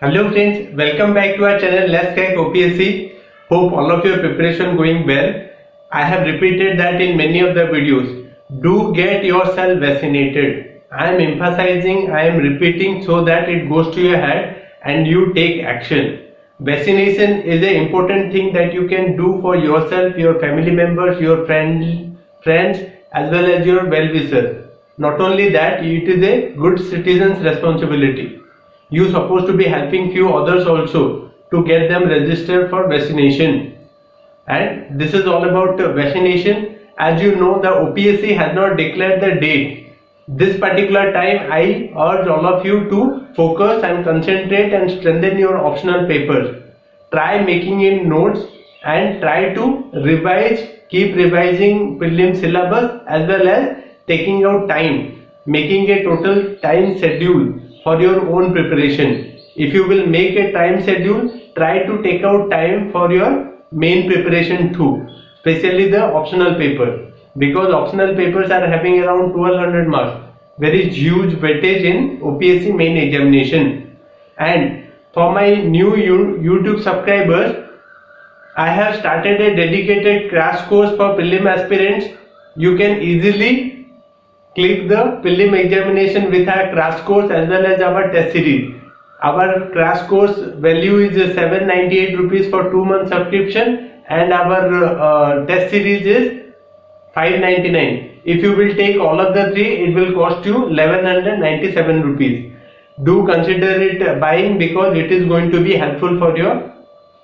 Hello friends, welcome back to our channel Let's Crack OPSC. Hope all of your preparation going well. I have repeated that in many of the videos. Do get yourself vaccinated. I am emphasizing, I am repeating so that it goes to your head and you take action. Vaccination is an important thing that you can do for yourself, your family members, your friends as well as your well-wishers. Not only that, it is a good citizen's responsibility. You supposed to be helping few others also to get them registered for vaccination, and this is all about vaccination. As you know, the OPSC has not declared the date. This particular time I urge all of you to focus and concentrate and strengthen your optional papers. Try making in notes and try to revise, keep revising prelim syllabus as well as taking out time, making a total time schedule for your own preparation. If you will make a time schedule, try to take out time for your main preparation too, especially the optional paper, because optional papers are having around 1200 marks. Very huge weightage in OPSC main examination. And for my new YouTube subscribers, I have started a dedicated crash course for prelim aspirants. You can easily click the prelim examination with our crash course as well as our test series. Our crash course value is 798 rupees for 2 month subscription, and our test series is 599. If you will take all of the three, it will cost you 1197 rupees. Do consider it buying because it is going to be helpful for your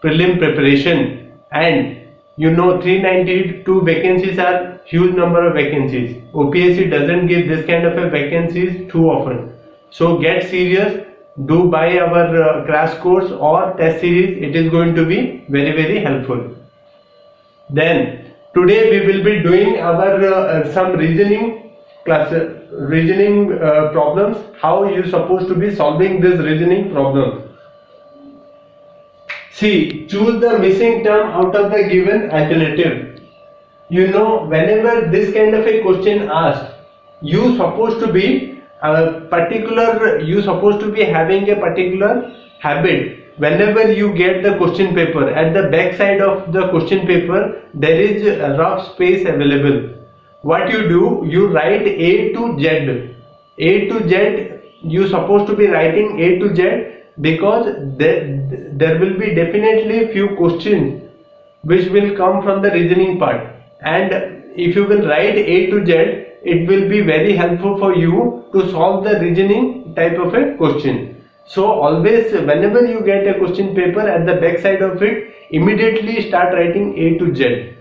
prelim preparation. And you know, 392 vacancies are huge number of vacancies. OPSC doesn't give this kind of a vacancies too often. So get serious. Do buy our crash course or test series. It is going to be very helpful. Then today we will be doing our some reasoning class, problems. How you supposed to be solving this reasoning problem. See, choose the missing term out of the given alternative. You know, whenever this kind of a question asked, you supposed to be having a particular habit. Whenever you get the question paper, at the back side of the question paper there is a rough space available. What you do, you write A to Z. A to Z, you supposed to be writing A to Z because there will be definitely few questions which will come from the reasoning part, and if you will write A to Z, it will be very helpful for you to solve the reasoning type of a question. So always whenever you get a question paper, at the back side of it, immediately start writing A to Z.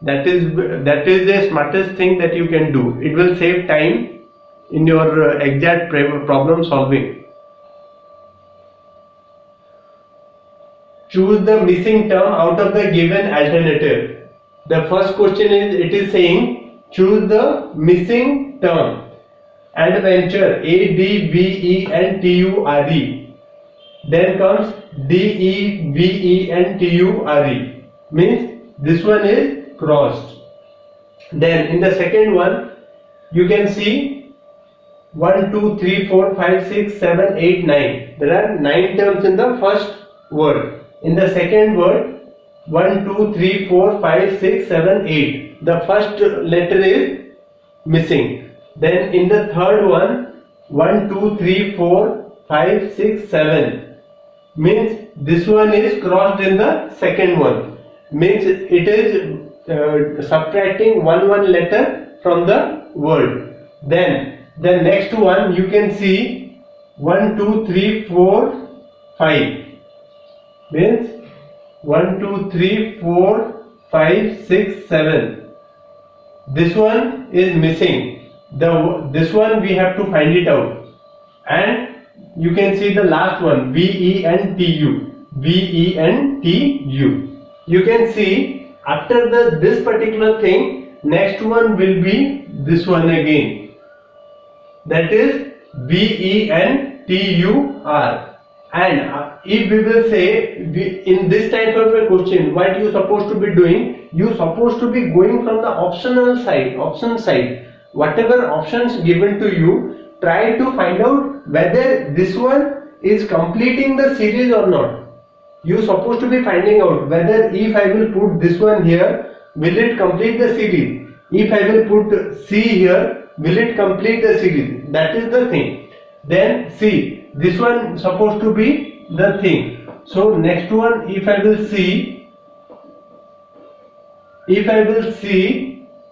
That is the smartest thing that you can do. It will save time in your exact problem solving. Choose the missing term out of the given alternative. The first question is, it is saying choose the missing term. Adventure, ADVENTURE. Then comes DEVENTURE. Means this one is crossed. Then in the second one, you can see 1, 2, 3, 4, 5, 6, 7, 8, 9. There are 9 terms in the first word. In the second word, 1, 2, 3, 4, 5, 6, 7, 8. The first letter is missing. Then in the third one, 1, 2, 3, 4, 5, 6, 7. Means this one is crossed in the second one. Means it is subtracting one letter from the word. Then the next one, you can see 1, 2, 3, 4, 5. Means 1, 2, 3, 4, 5, 6, 7. This one is missing. This one we have to find it out. And you can see the last one, VENTU. You can see after this particular thing, next one will be this one again. That is VENTUR. And if we will say in this type of a question, what you supposed to be doing, you supposed to be going from the option side. Whatever options given to you, try to find out whether this one is completing the series or not. You supposed to be finding out whether if I will put this one here, will it complete the series? If I will put C here, will it complete the series? That is the thing. Then see, this one supposed to be the thing. So next one, if I will see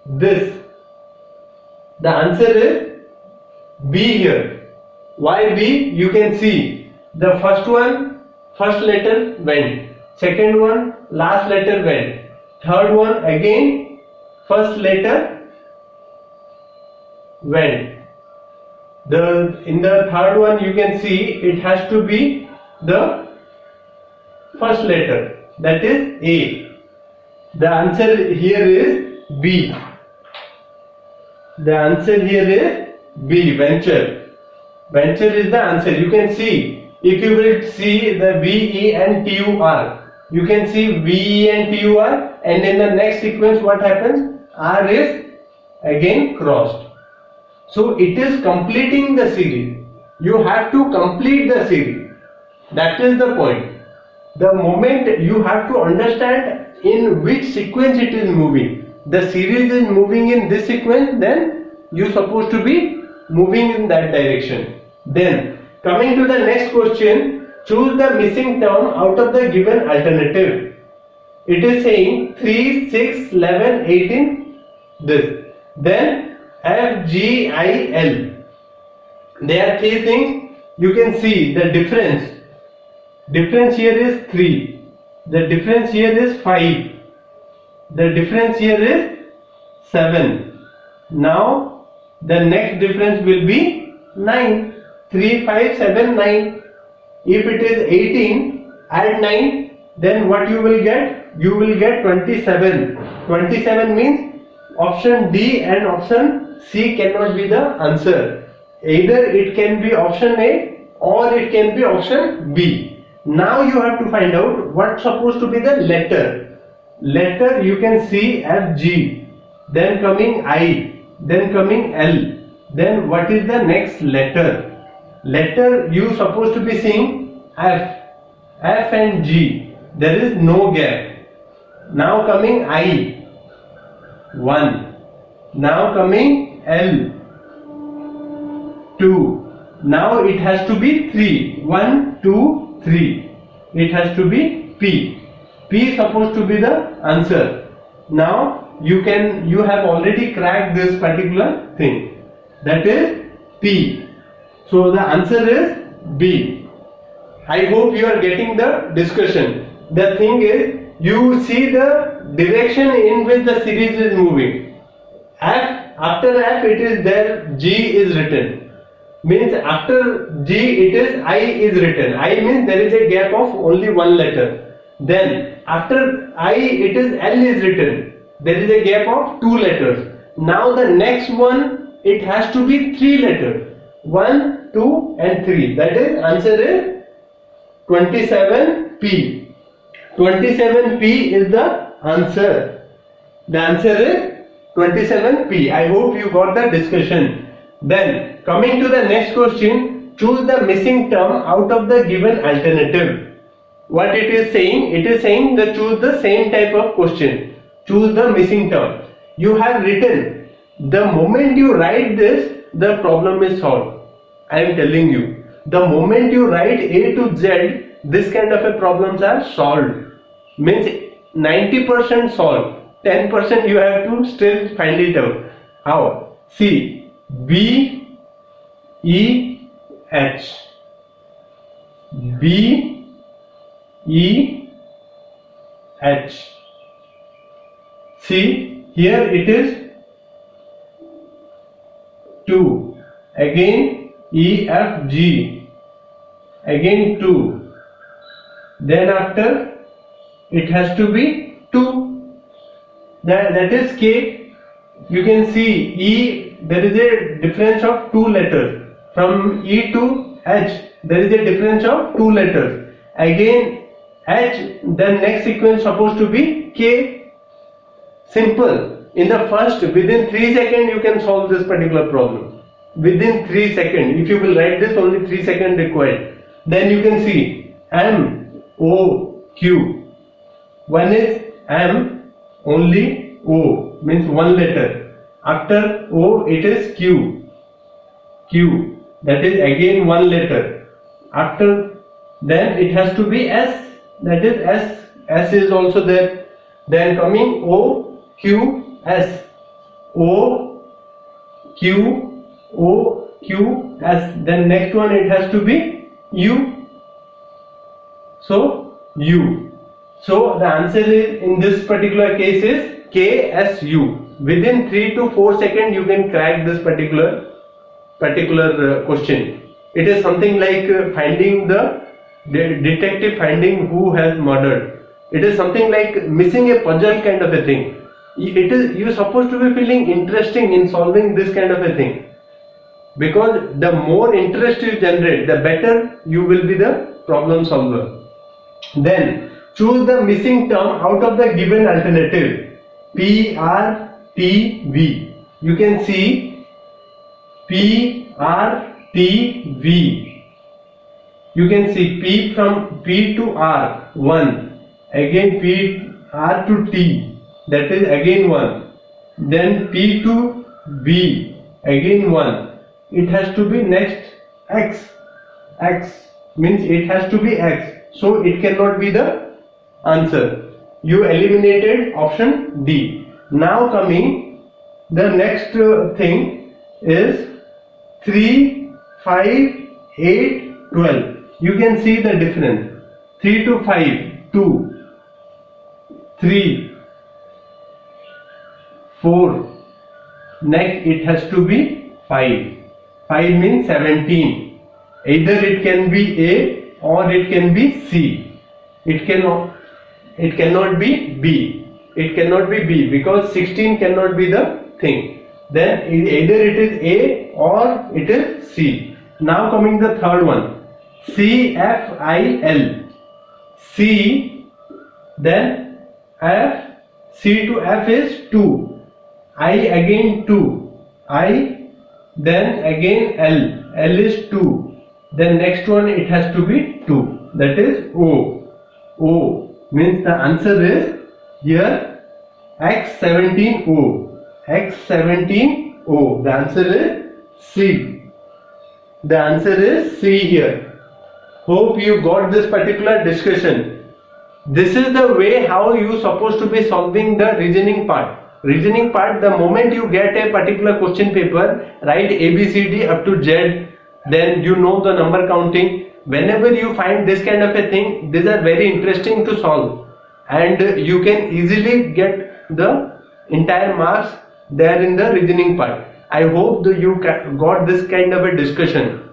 this, the answer is B here. Why B? You can see the first one, first letter went, second one, last letter went, third one again, first letter went. In the third one you can see it has to be the first letter, that is A. The answer here is B. The answer here is B, venture. Venture is the answer. You can see, if you will see the V, E and T, U, R, you can see V, E and T, U, R, and in the next sequence what happens? R is again crossed. So it is completing the series. You have to complete the series. That is the point. The moment you have to understand in which sequence it is moving. The series is moving in this sequence, then you supposed to be moving in that direction. Then coming to the next question, choose the missing term out of the given alternative. It is saying 3, 6, 11, 18, this. Then F, G, I, L. There are three things. You can see the difference. Difference here is 3. The difference here is 5. The difference here is 7. Now the next difference will be 9. 3, 5, 7, 9. If it is 18, add 9, then what you will get? You will get 27. 27 means option D and option C cannot be the answer. Either it can be option A or it can be option B. Now you have to find out what's supposed to be the letter. Letter you can see F, G, then coming I, then coming L. Then what is the next letter? Letter you supposed to be seeing F. F and G. There is no gap. Now coming I, 1. Now coming L, 2. Now it has to be 3. 1, 2, 3. It has to be P. P is supposed to be the answer. Now you have already cracked this particular thing. That is P. So the answer is B. I hope you are getting the discussion. The thing is, you see the direction in which the series is moving. F, after F it is there, G is written. Means after G it is I is written. I means there is a gap of only one letter. Then after I it is L is written. There is a gap of 2 letters. Now the next one, it has to be 3 letters. 1, 2 and 3. That is answer is 27P. 27P is the answer. The answer is 27P. I hope you got the discussion. Then coming to the next question, choose the missing term out of the given alternative. What it is saying? It is saying that choose the same type of question. Choose the missing term. You have written. The moment you write this, the problem is solved. I am telling you. The moment you write A to Z, this kind of a problems are solved. Means 90% solved. 10% you have to still find it out. How? See, B, E, H. B, E, H. See, here it is 2. Again E, F, G. Again 2. Then after it has to be 2. That is K. You can see E, there is a difference of 2 letters. From E to H, there is a difference of 2 letters. Again H, then next sequence supposed to be K. Simple. In the first, within 3 seconds you can solve this particular problem. Within 3 seconds. If you will write this, only 3 seconds required. Then you can see M, O, Q. One is M, only O, means one letter. After O it is Q, Q, that is again one letter. After then it has to be S, that is S, S is also there. Then coming O, Q, S, O, Q, O, Q, S. Then next one it has to be U. So U. So the answer is in this particular case is KSU. Within 3 to 4 seconds you can crack this particular question. It is something like finding the detective finding who has murdered. It is something like missing a puzzle kind of a thing. It is, you are supposed to be feeling interesting in solving this kind of a thing, because the more interest you generate, the better you will be the problem solver. Then choose the missing term out of the given alternative. P, R, T, V. You can see P, R, T, V. You can see P from P to R, 1. Again P, R to T, that is again 1. Then P to V, again 1. It has to be next X. X means it has to be X. So it cannot be the answer. You eliminated option D. Now coming the next thing is 3, 5, 8, 12. You can see the difference. 3 to 5, 2, 3, 4. Next it has to be 5. 5 means 17. Either it can be A or it can be C. It cannot be B. It cannot be B because 16 cannot be the thing. Then either it is A or it is C. Now coming the third one. C, F, I, L. C, then F, C to F is 2. I again 2. I, then again L. L is 2. Then next one it has to be 2. That is O. O means the answer is here X17O. X17O. The answer is C. The answer is C here. Hope you got this particular discussion. This is the way how you supposed to be solving the reasoning part. Reasoning part, the moment you get a particular question paper, write A, B, C, D up to Z, then you know the number counting. Whenever you find this kind of a thing, these are very interesting to solve, and you can easily get the entire marks there in the reasoning part. I hope that you got this kind of a discussion.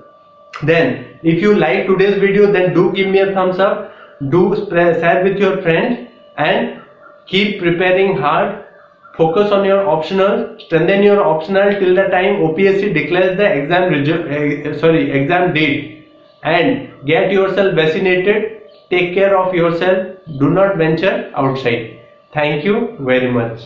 Then if you like today's video, then do give me a thumbs up, do share with your friends, and keep preparing hard. Focus on your optional, strengthen your optional till the time OPSC declares the exam date, and get yourself vaccinated. Take care of yourself. Do not venture outside. Thank you very much.